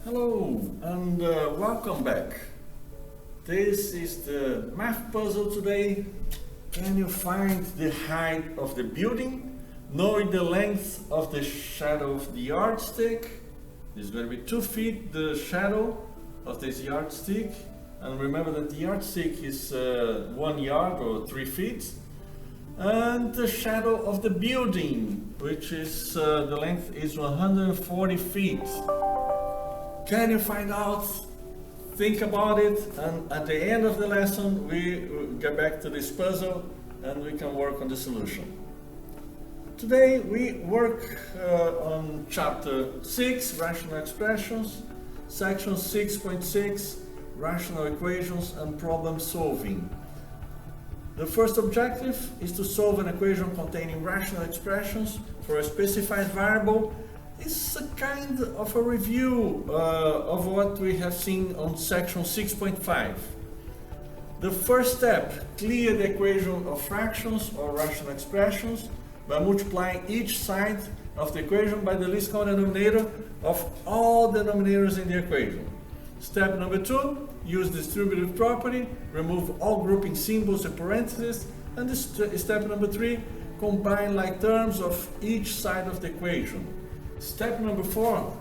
Hello and welcome back. This is the math puzzle today. Can you find the height of the building, knowing the length of the shadow of the yardstick? This is going to be 2 feet, the shadow of this yardstick. And remember that the yardstick is 1 yard or 3 feet. And the shadow of the building, which is the length is 140 feet. Can you find out? Think about it, and at the end of the lesson we get back to this puzzle and we can work on the solution. Today we work on chapter 6, rational expressions, section 6.6, rational equations and problem solving. The first objective is to solve an equation containing rational expressions for a specified variable. It's a kind of a review of what we have seen on section 6.5. The first step, clear the equation of fractions or rational expressions by multiplying each side of the equation by the least common denominator of all denominators in the equation. Step number 2, use distributive property, remove all grouping symbols and parentheses. And step number 3, combine like terms of each side of the equation. Step number 4,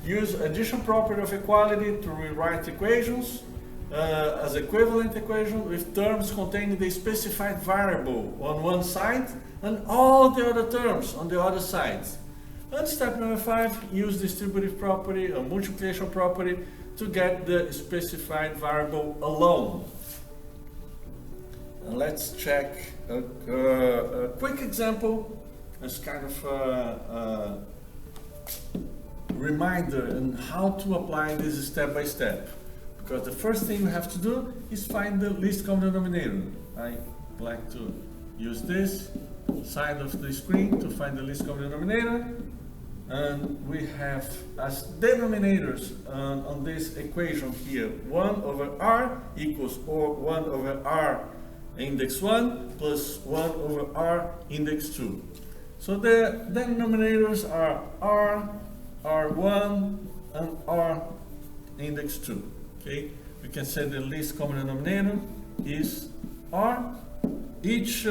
use addition property of equality to rewrite equations as equivalent equation with terms containing the specified variable on one side and all the other terms on the other side. And step number 5, use distributive property or multiplication property to get the specified variable alone. And let's check a quick example as kind of reminder on how to apply this step by step, because the first thing we have to do is find the least common denominator. I like to use this side of the screen to find the least common denominator, and we have as denominators on this equation here 1 over r equals 1 over r index 1 plus 1 over r index 2. So the denominators are r, r1 and r index 2. Okay, we can say the least common denominator is r. Each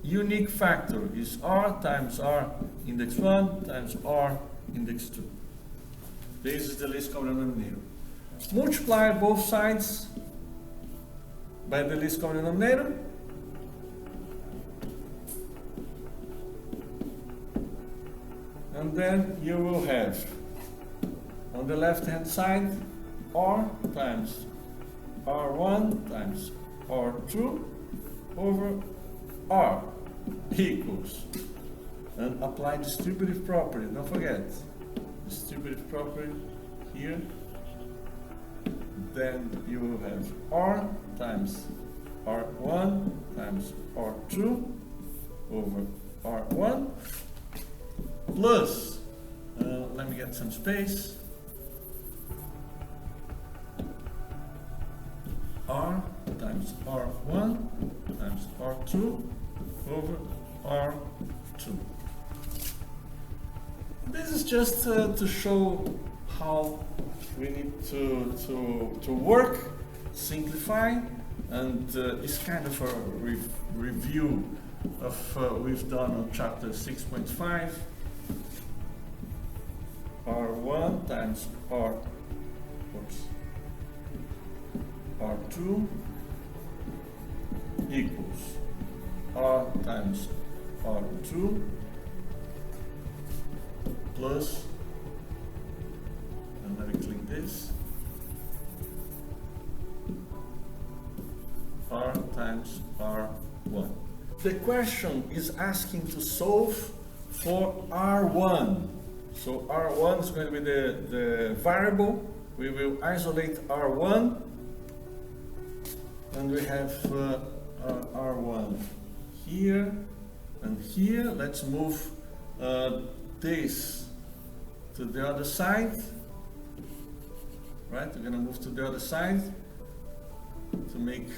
unique factor is r times r index 1 times r index 2. This is the least common denominator. Multiply both sides by the least common denominator. And then you will have on the left hand side r times r1 times r2 over r equals, and apply distributive property. Don't forget distributive property here. Then you will have r times r1 times r2 over r1 plus, let me get some space, r times r1 times r2 over r2. This is just to show how we need to work, simplify, and it's kind of a review of we've done on chapter 6.5. r1 times r2 equals r times r2 plus, and let me click this, r times r1. The question is asking to solve for r1. So r1 is going to be the variable. We will isolate r1, and we have r1 here and here. Let's move this to the other side. Right, we're going to move to the other side to make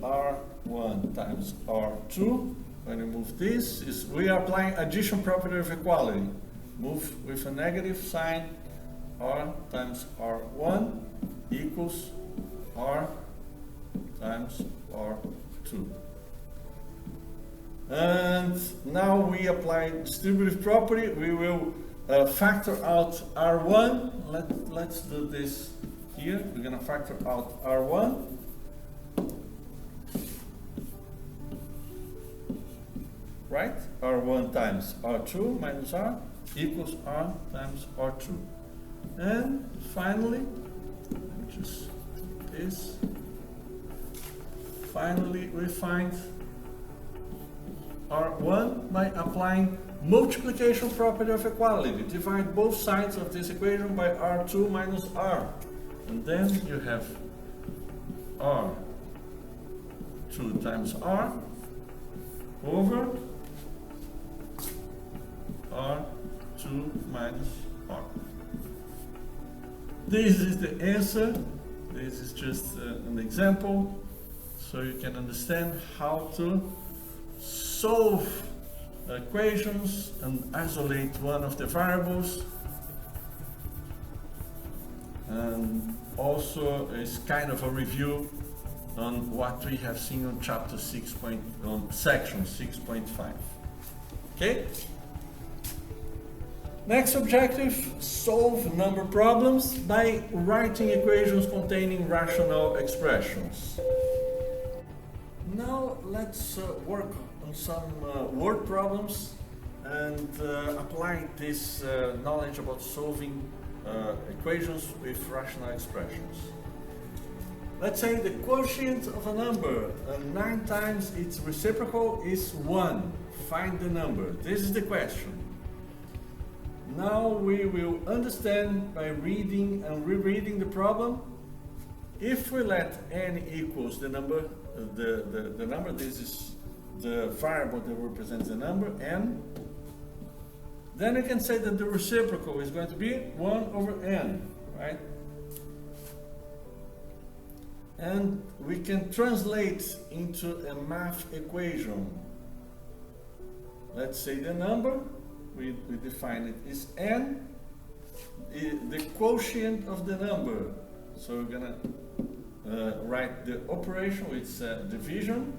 r1 times r2. When we move this, we are applying addition property of equality. Move with a negative sign R times R1 equals R times R2. And now we apply distributive property. We will factor out R1. Let's do this here. We're going to factor out R1. Right? R1 times R2 minus R equals R times R2. And finally, just this. Finally, we find R1 by applying multiplication property of equality. Divide both sides of this equation by R2 minus R. And then you have R2 times R over R2 minus R. This is the answer. This is just an example, so you can understand how to solve equations and isolate one of the variables. And also is kind of a review on what we have seen on chapter 6. On section 6.5. Okay? Next objective, solve number problems by writing equations containing rational expressions. Now let's work on some word problems and apply this knowledge about solving equations with rational expressions. Let's say the quotient of a number 9 times its reciprocal is 1. Find the number. This is the question. Now we will understand by reading and rereading the problem. If we let n equals the number, the number, this is the variable that represents the number n, then you can say that the reciprocal is going to be 1 over n, right? And we can translate into a math equation. Let's say the number, we define it is n, the quotient of the number. So we're gonna write the operation, it's division,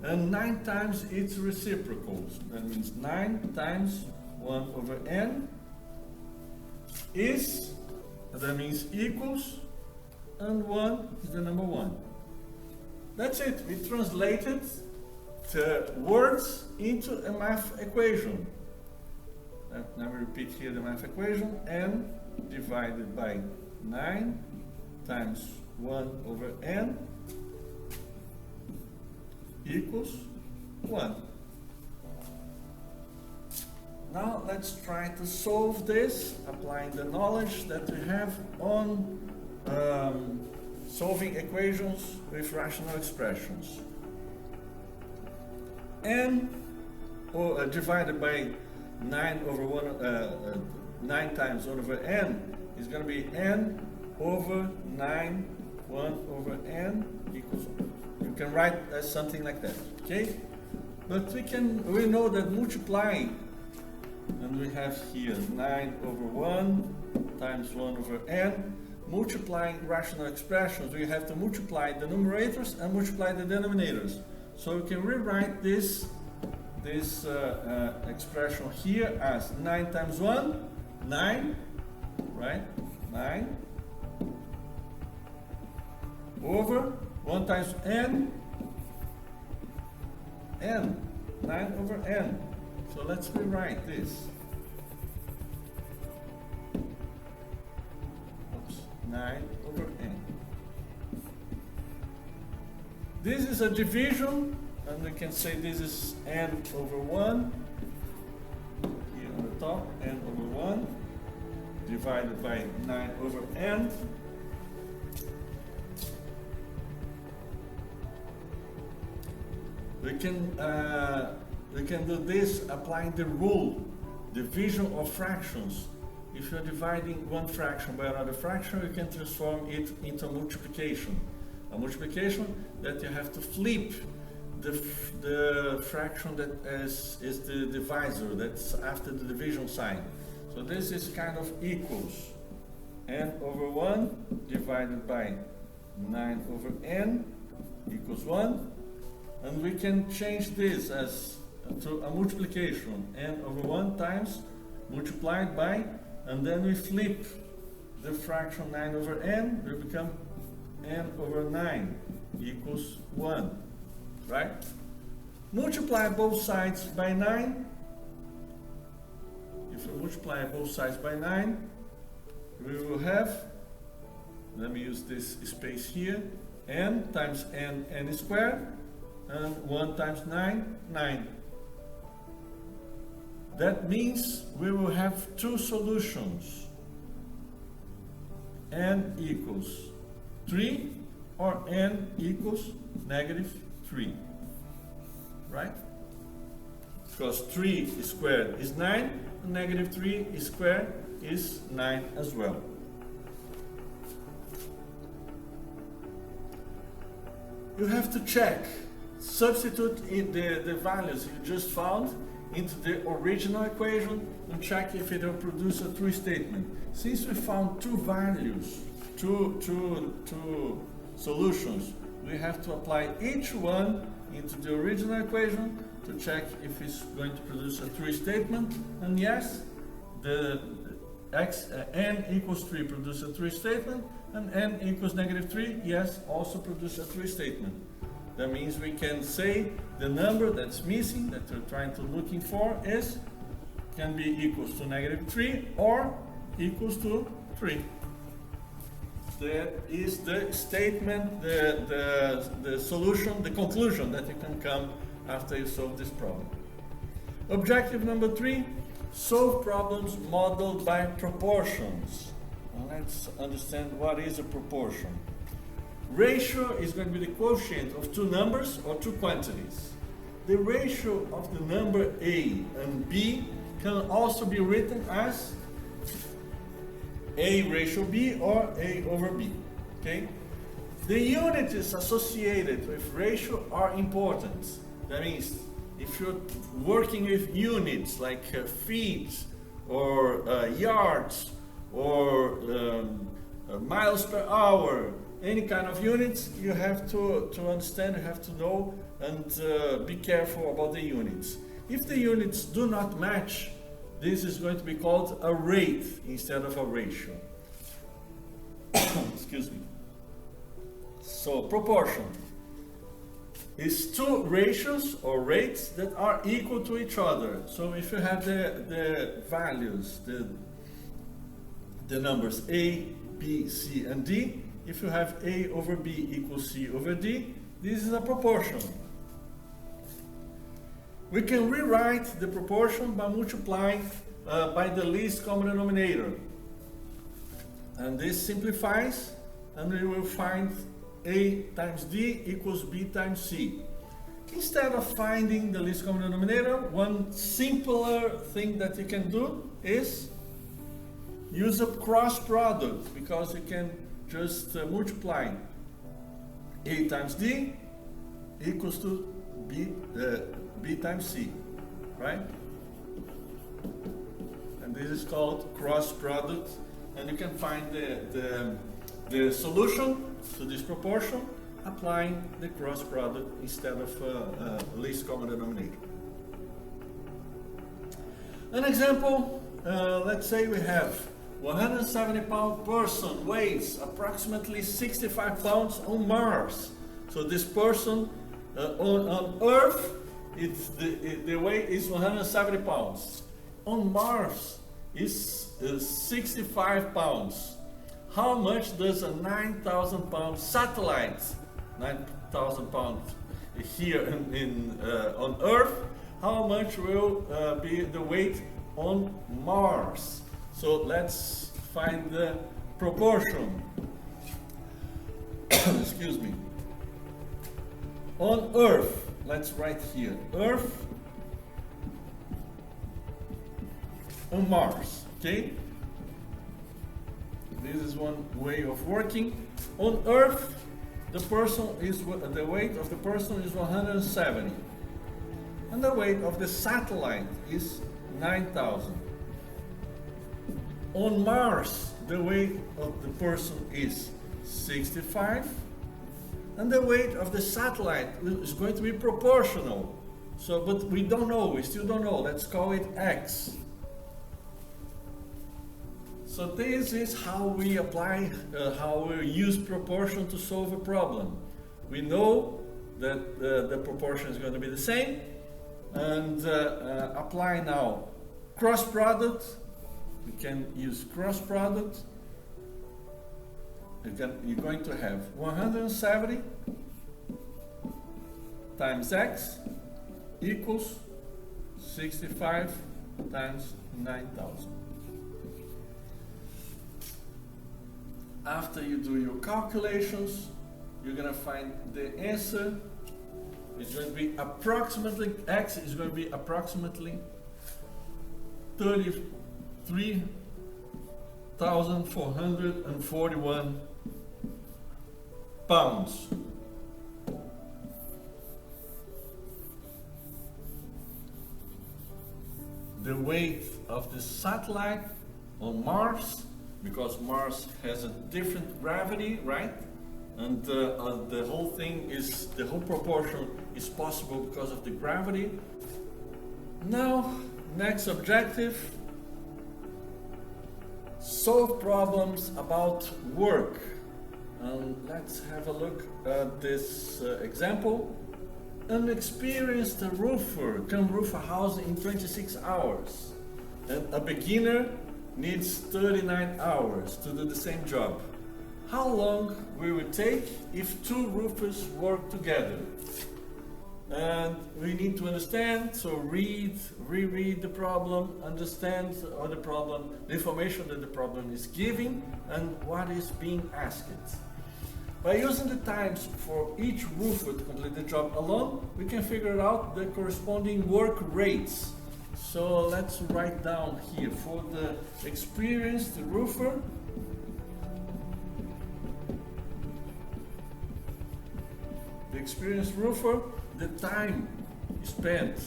and 9 times its reciprocals. That means 9 times 1 over n is, that means equals, and 1 is the number 1. That's it. We translated the words into a math equation. Now we repeat here the math equation. N divided by 9 times 1 over n equals 1. Now let's try to solve this, applying the knowledge that we have on solving equations with rational expressions. N divided by 9 over 1, 9 times 1 over n is going to be n over 9, 1 over n equals 1. You can write something like that, okay? But we know that multiplying, and we have here 9 over 1 times 1 over n, multiplying rational expressions, we have to multiply the numerators and multiply the denominators. So we can rewrite this expression here as 9 times 1, 9, right? 9 over 1 times n, 9 over n. So let's rewrite this. 9 over n. This is a division, and we can say this is n over 1, here on the top, n over 1, divided by 9 over n. We can do this applying the rule, division of fractions. If you're dividing one fraction by another fraction, you can transform it into a multiplication. A multiplication that you have to flip the fraction that is the divisor, that's after the division sign. So this is kind of equals. n over 1 divided by 9 over n equals 1. And we can change this as to a multiplication, n over 1 times multiplied by, and then we flip the fraction 9 over n, will become n over 9 equals 1, right? Multiply both sides by 9. If we multiply both sides by 9, we will have, let me use this space here, n times n squared, and 1 times 9, 9. That means we will have two solutions. N equals 3 or n equals negative 3. Right? Because 3 squared is 9, and negative 3 squared is 9 as well. You have to check, substitute in the values you just found into the original equation and check if it will produce a true statement. Since we found two values, two solutions, we have to apply each one into the original equation to check if it's going to produce a true statement. And yes, the n equals 3 produce a true statement, and n equals negative 3, yes, also produce a true statement. That means we can say the number that's missing, that we're trying to looking for, can be equals to negative 3 or equals to 3. That is the statement, the solution, the conclusion that you can come after you solve this problem. Objective number 3, solve problems modeled by proportions. Now let's understand what is a proportion. Ratio is going to be the quotient of two numbers or two quantities. The ratio of the number A and B can also be written as A ratio B or A over B. Okay? The units associated with ratio are important. That means if you're working with units like feet or yards or miles per hour, any kind of units, you have to understand, you have to know and be careful about the units. If the units do not match, this is going to be called a rate instead of a ratio. Excuse me. So proportion is two ratios or rates that are equal to each other. So if you have the values, the numbers A, B, C, and D, if you have A over B equals C over D, this is a proportion. We can rewrite the proportion by multiplying by the least common denominator. And this simplifies, and we will find A times D equals B times C. Instead of finding the least common denominator, one simpler thing that you can do is use a cross product, because you can just multiply A times D equals to B times C, right? And this is called cross product, and you can find the solution to this proportion applying the cross product instead of least common denominator. An example, let's say we have 170-pound person weighs approximately 65 pounds on Mars. So this person on Earth, the weight is 170 pounds. On Mars is 65 pounds. How much does a 9,000 pound satellite, 9,000 pounds here on Earth, how much will be the weight on Mars? So let's find the proportion. Excuse me. On Earth, let's write here, Earth on Mars, okay? This is one way of working. On Earth, the weight of the person is 170, and the weight of the satellite is 9,000. On Mars, the weight of the person is 65, and the weight of the satellite is going to be proportional. So, but we don't know, we still don't know. Let's call it X. So this is how we apply, how we use proportion to solve a problem. We know that the proportion is going to be the same, and apply now cross product. We can use cross product. You're going to have 170 times X equals 65 times 9,000. After you do your calculations, you're going to find the answer. It's going to be approximately, X is going to be approximately 33,441 pounds. The weight of the satellite on Mars, because Mars has a different gravity, right? And the whole thing is, the whole proportion is possible because of the gravity. Now, next objective, solve problems about work. And let's have a look at this example. An experienced roofer can roof a house in 26 hours. And a beginner needs 39 hours to do the same job. How long will it take if two roofers work together? And we need to understand, so reread the problem, understand the problem, the information that the problem is giving, and what is being asked. By using the times for each roofer to complete the job alone, we can figure out the corresponding work rates. So let's write down here for the experienced roofer. The experienced roofer, the time spent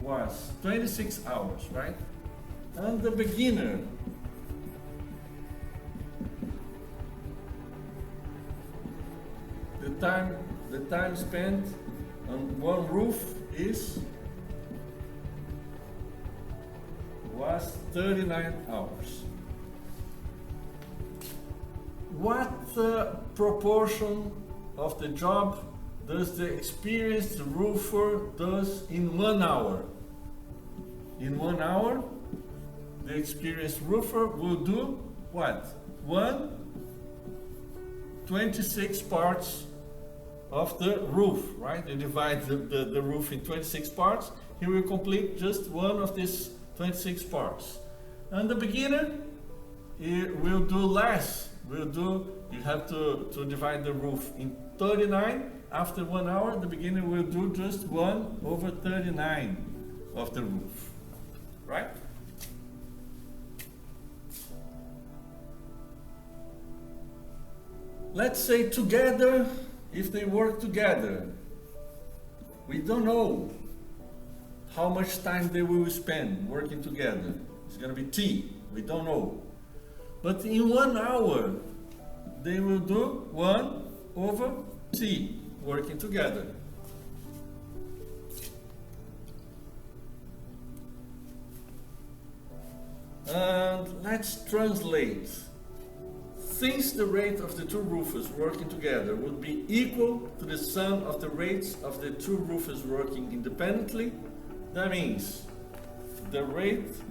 was 26 hours, right? And the beginner, the time spent on one roof was 39 hours. What proportion of the job does the experienced roofer does in 1 hour? In 1 hour, the experienced roofer will do what? 26 parts of the roof, right? You divide the roof in 26 parts. He will complete just one of these 26 parts. And the beginner, he will do less. You have to divide the roof in 39. After 1 hour, the beginner will do just 1/39 of the roof, right? Let's say together, if they work together, we don't know how much time they will spend working together. It's going to be T, we don't know. But in 1 hour, they will do 1/T, working together. And let's translate. Since the rate of the two roofers working together would be equal to the sum of the rates of the two roofers working independently, that means the rate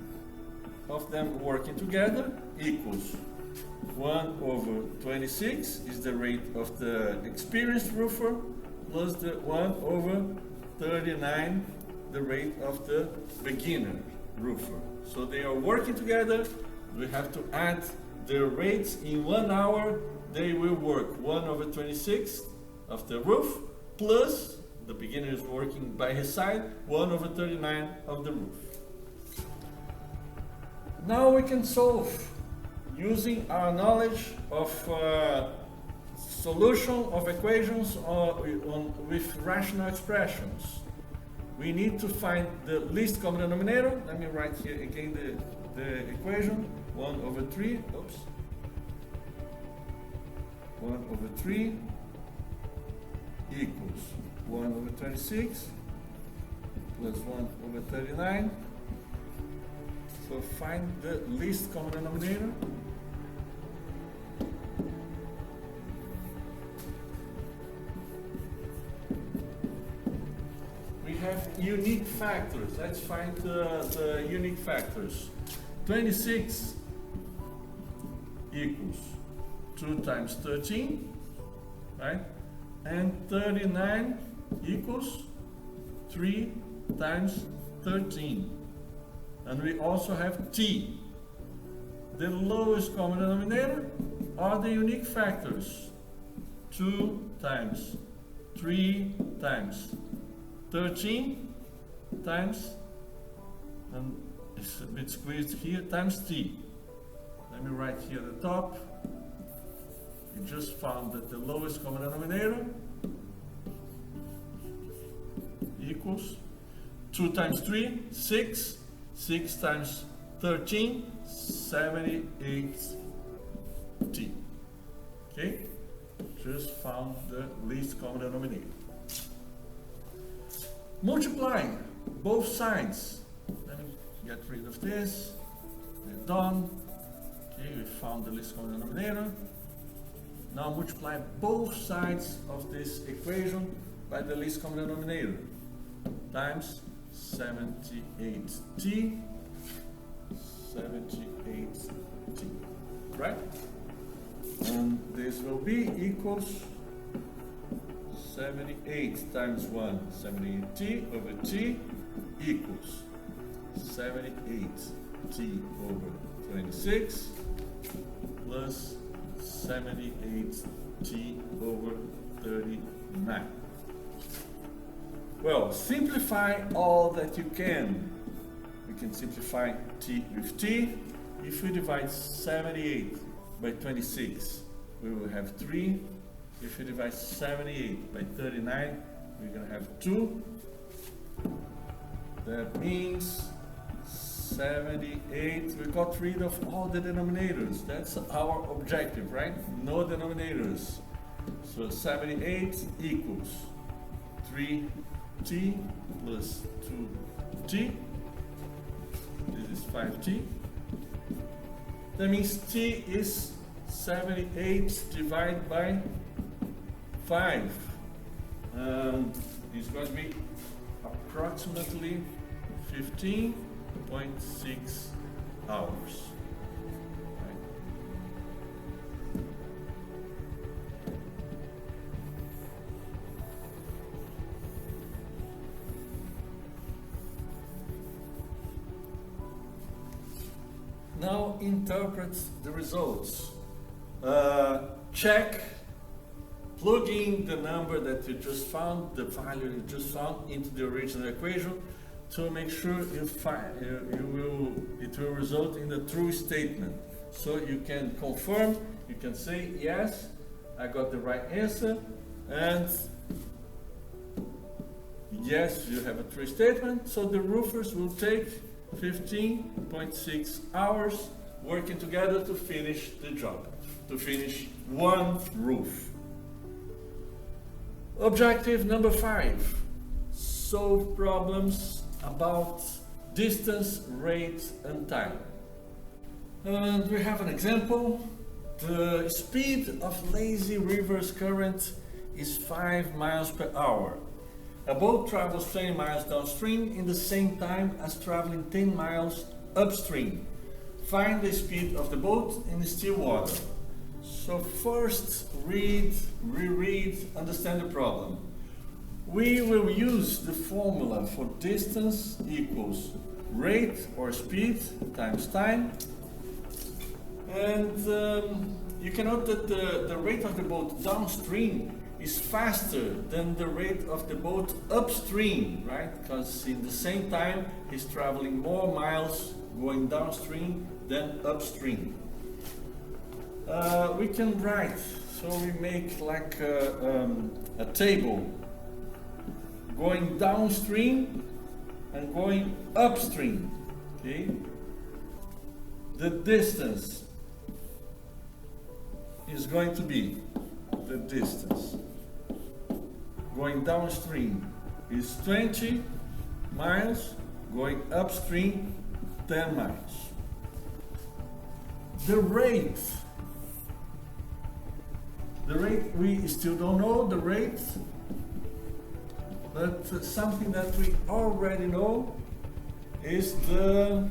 of them working together equals 1/26 is the rate of the experienced roofer plus the 1/39 the rate of the beginner roofer. So they are working together. We have to add their rates in 1 hour. They will work 1/26 of the roof plus the beginner is working by his side 1/39 of the roof. Now we can solve using our knowledge of solution of equations with rational expressions. We need to find the least common denominator. Let me write here again the equation. 1 over 3, oops, 1 over 3 equals 1 over 26 plus 1 over 39. So find the least common denominator. We have unique factors. Let's find the unique factors. 26 equals 2 times 13, right? And 39 equals 3 times 13. And we also have t. The lowest common denominator are the unique factors. 2 times 3 times 13 times, and it's a bit squeezed here, times t. Let me write here at the top. We just found that the lowest common denominator equals 2 times 3, 6, 6 times 13, 78 t. Okay? Just found the least common denominator. Multiply both sides. Let me get rid of this. We're done. Okay, we found the least common denominator. Now multiply both sides of this equation by the least common denominator times 78t, 78t, right? And this will be equals 78 times 1, 78t over t equals 78t over 26 plus 78t over 39. Well, simplify all that you can. We can simplify t with t. If we divide 78 by 26, we will have 3. If we divide 78 by 39, we're going to have 2. That means 78, we got rid of all the denominators. That's our objective, right? No denominators. So 78 equals 3t plus 2t. This is 5t. That means t is 78 divided by 5. It's going to be approximately 15.6 hours. Right. Now interpret the results. Check, plug in the number that you just found, the value you just found into the original equation to make sure it will result in the true statement. So you can confirm, you can say, yes, I got the right answer, and yes, you have a true statement. So the roofers will take 15.6 hours working together to finish the job, to finish one roof. Objective number 5, solve problems about distance, rate, and time. And we have an example. The speed of lazy river's current is 5 miles per hour. A boat travels 20 miles downstream in the same time as traveling 10 miles upstream. Find the speed of the boat in still water. So first, read, reread, understand the problem. We will use the formula for distance equals rate or speed times time. And you can note that the rate of the boat downstream is faster than the rate of the boat upstream, right? Because in the same time, he's traveling more miles going downstream than upstream. We can write, so we make like a table going downstream and going upstream, okay? the distance is going to be, the distance going downstream is 20 miles, going upstream 10 miles. The rate we still don't know the rate, but something that we already know is the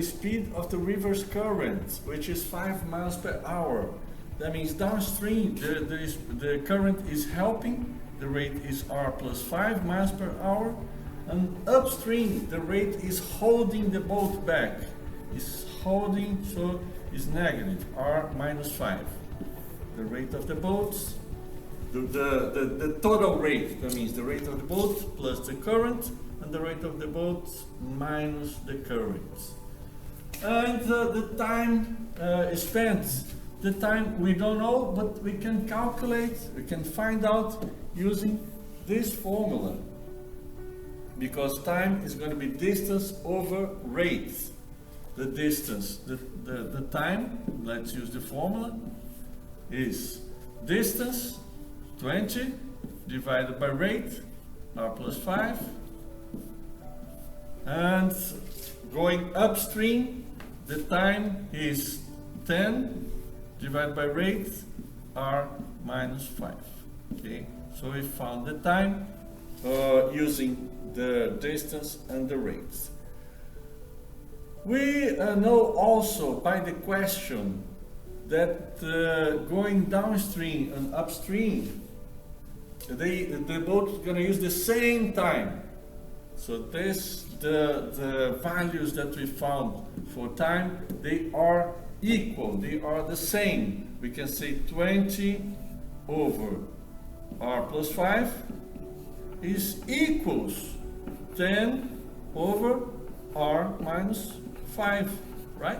speed of the river's current, which is 5 miles per hour. That means downstream the current is helping, the rate is R plus 5 miles per hour, and upstream the rate is holding the boat back. Is holding, so is negative, R minus 5. The rate of the boats, the total rate, that means the rate of the boat plus the current, and the rate of the boat minus the current. And the time spent. The time we don't know, but we can calculate, we can find out using this formula. Because time is going to be distance over rate. The distance, the time, let's use the formula, is distance 20 divided by rate, R plus 5, and going upstream, the time is 10 divided by rate, R minus 5. Okay, so we found the time using the distance and the rates. We know also by the question that going downstream and upstream, the boat is going to use the same time. So the values that we found for time, they are equal, they are the same. We can say 20 over R plus 5 is equals 10 over R minus 5, right?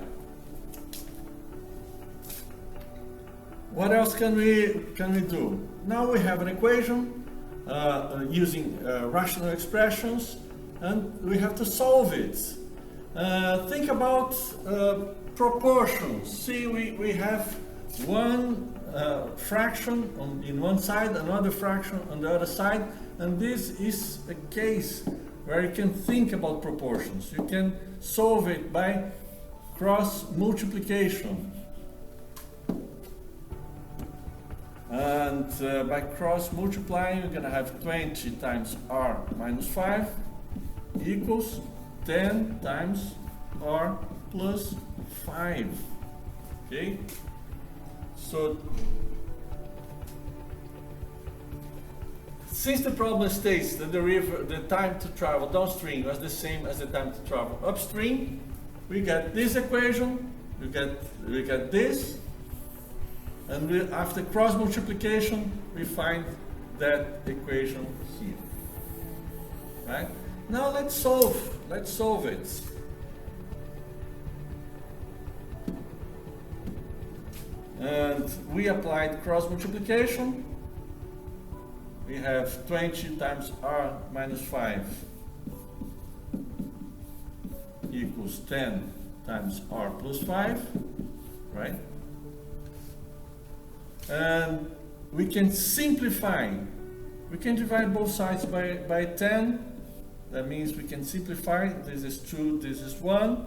What else can we do? Now we have an equation using rational expressions, and we have to solve it. Think about proportions. See, we have one fraction in one side, another fraction on the other side, and this is a case where you can think about proportions. You can solve it by cross multiplication. And by cross multiplying, you're going to have 20 times R minus 5 equals 10 times R plus 5. Okay? So, since the problem states that the time to travel downstream was the same as the time to travel upstream, we get this equation, we get this, and after cross multiplication, we find that equation here. Right? Now let's solve it. And we applied cross multiplication. We have 20 times R minus 5 equals 10 times R plus 5, right? And we can simplify. We can divide both sides by 10. That means we can simplify. This is 2, this is 1.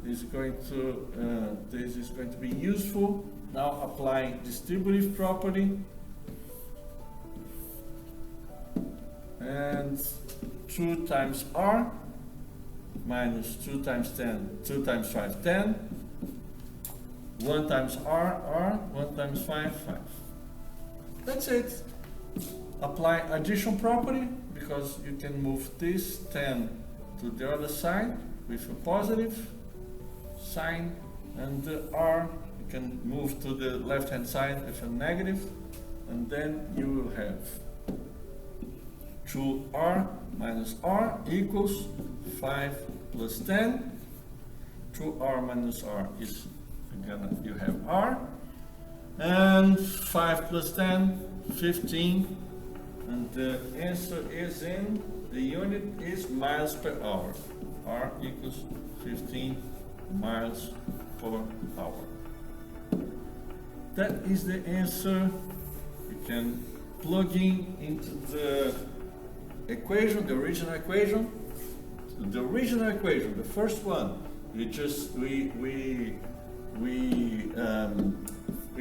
This is going to be useful. Now apply distributive property. And 2 times R minus 2 times 10, 2 times 5, 10. 1 times R, 1 times 5, 5. That's it. Apply addition property, because you can move this 10 to the other side with a positive sign, and the R you can move to the left hand side with a negative, and then you will have 2R minus R equals 5 plus 10. 2R minus R is, you have R, and 5 plus 10, 15, and the answer is in, the unit is miles per hour. R equals 15 miles per hour. That is the answer. You can plug in into the equation, the original equation. The original equation, the first one, we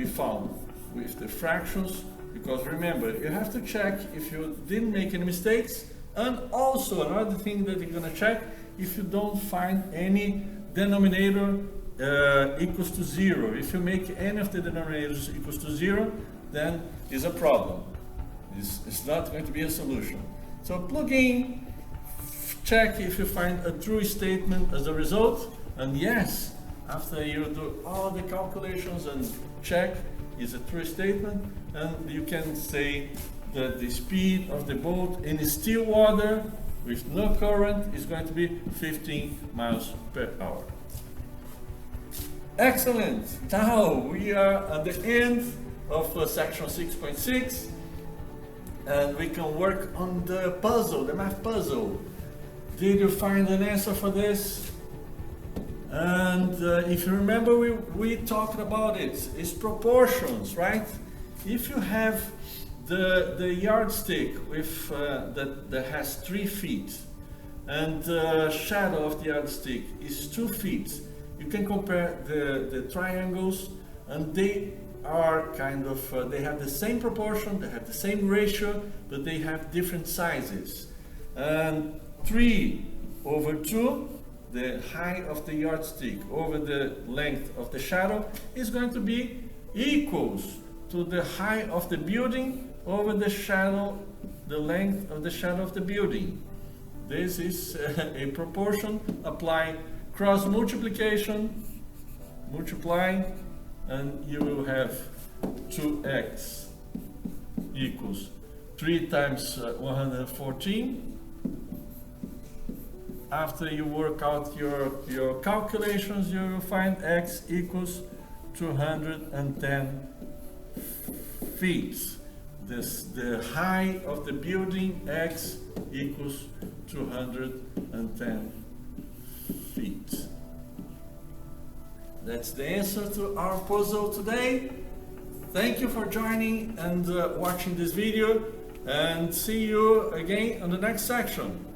found with the fractions, because remember, you have to check if you didn't make any mistakes, and also another thing that you're going to check, if you don't find any denominator equals to 0. If you make any of the denominators equals to 0, then it's a problem. It's not going to be a solution. So plug in, check if you find a true statement as a result, and yes, after you do all the calculations and check, is a true statement, and you can say that the speed of the boat in still water with no current is going to be 15 miles per hour. Excellent! Now we are at the end of section 6.6, and we can work on the puzzle, the math puzzle. Did you find an answer for this? And if you remember, we talked about it. It's proportions, right? If you have the yardstick with that has 3 feet, and the shadow of the yardstick is 2 feet, you can compare the triangles, and they are kind of they have the same proportion, they have the same ratio, but they have different sizes. And 3/2, the height of the yardstick over the length of the shadow, is going to be equals to the height of the building over the shadow, the length of the shadow of the building. This is a proportion. Apply cross multiplication, multiply, and you will have 2x equals 3 times 114. After you work out your calculations, you will find x equals 210 feet. The height of the building, x equals 210 feet. That's the answer to our puzzle today. Thank you for joining and watching this video, and see you again on the next section.